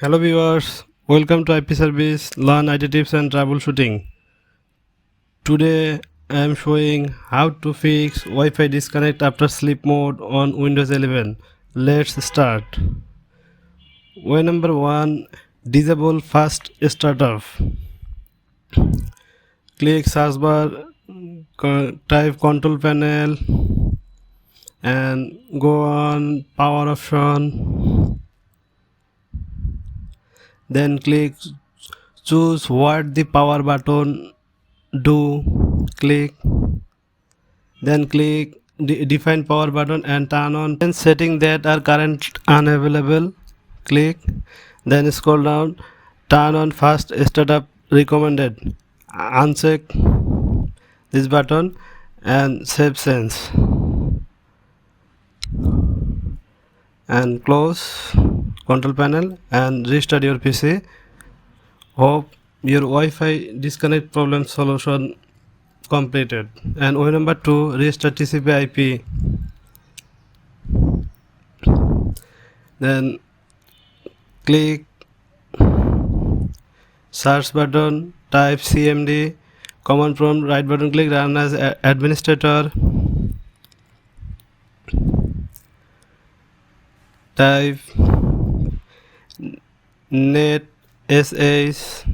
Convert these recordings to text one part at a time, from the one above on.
Hello viewers, welcome to IP Service, Learn IT Tips and Troubleshooting. Today I am showing how to fix Wi-Fi disconnect after sleep mode on Windows 11. Let's start. Way number 1, disable fast startup. Click search bar, type control panel and go on power option. Then click choose what the power button do. Click, then click define power button and turn on and setting that are current unavailable. Click, then scroll down, turn on fast startup recommended. Uncheck this button and save sense and close control panel and restart your PC. Hope your Wi-Fi disconnect problem solution completed. And way number 2, restart TCP IP. Then click search button, type cmd, command prompt, right button click, run as administrator, type net sh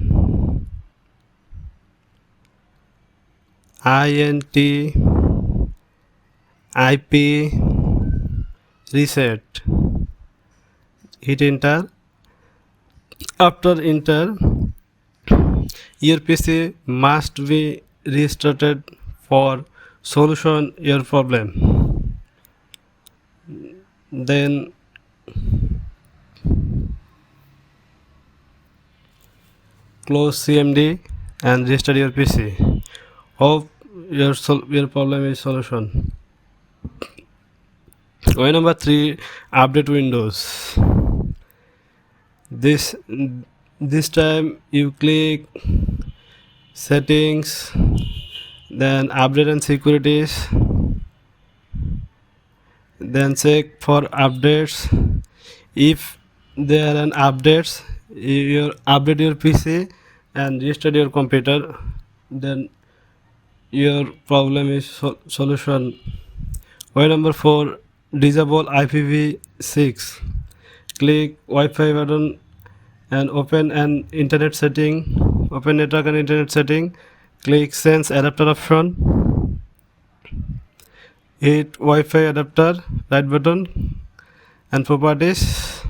int ip reset, hit enter. After enter, your PC must be restarted for solution your problem. Then close cmd and restart your PC. Hope your problem is solution. Way number 3, update Windows. This this time you click settings, then update and securities, then check for updates. If there are an updates, you update your PC and restart your computer, then your problem is solution. Way number 4, disable IPv6. Click Wi-Fi button and open an internet setting, open network and internet setting. Click sense adapter option, hit Wi-Fi adapter, right button and properties,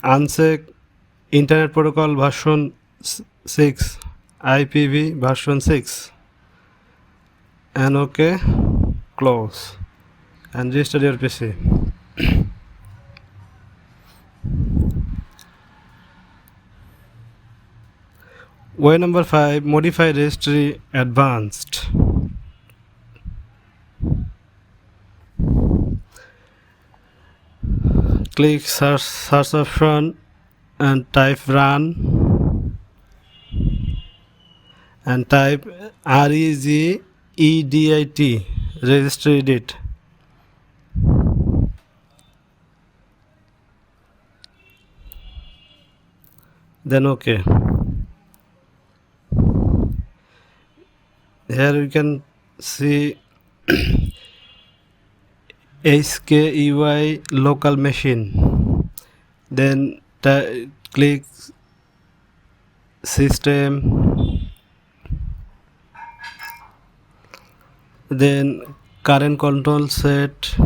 uncheck internet protocol version 6, IPv version 6 and OK, close and restart your PC. Way number 5, modify registry advanced. Click search option and type run and type regedit, registry edit. Then OK. Here you can see HKEY local machine. Then click system, then current control set,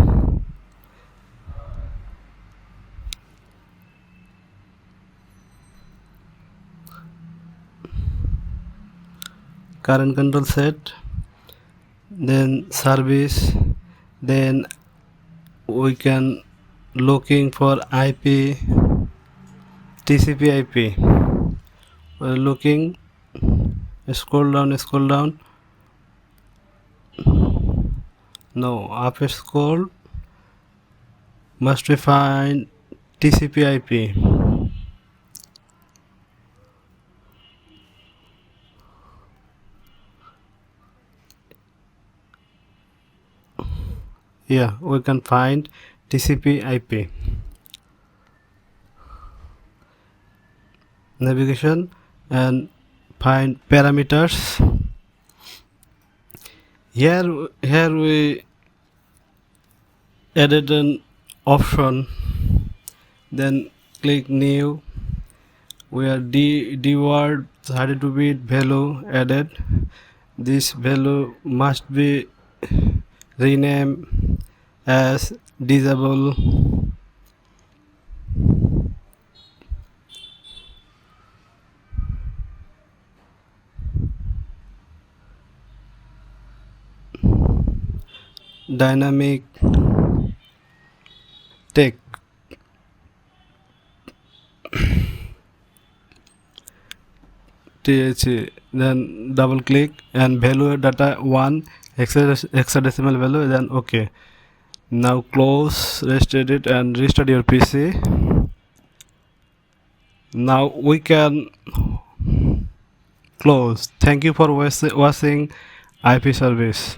then service, then we can looking for IP, TCP IP. We're looking, scroll down, no, up scroll, must we find TCP IP. Yeah, we can find TCP IP. navigation and find parameters. Here we added an option, then click new, where d word 32-bit value added. This value must be renamed as disable. Dynamic text, then double click and value data 1 hexadecimal value, then okay. Now close, restart it and restart your PC. Now we can close. Thank you for watching IP service.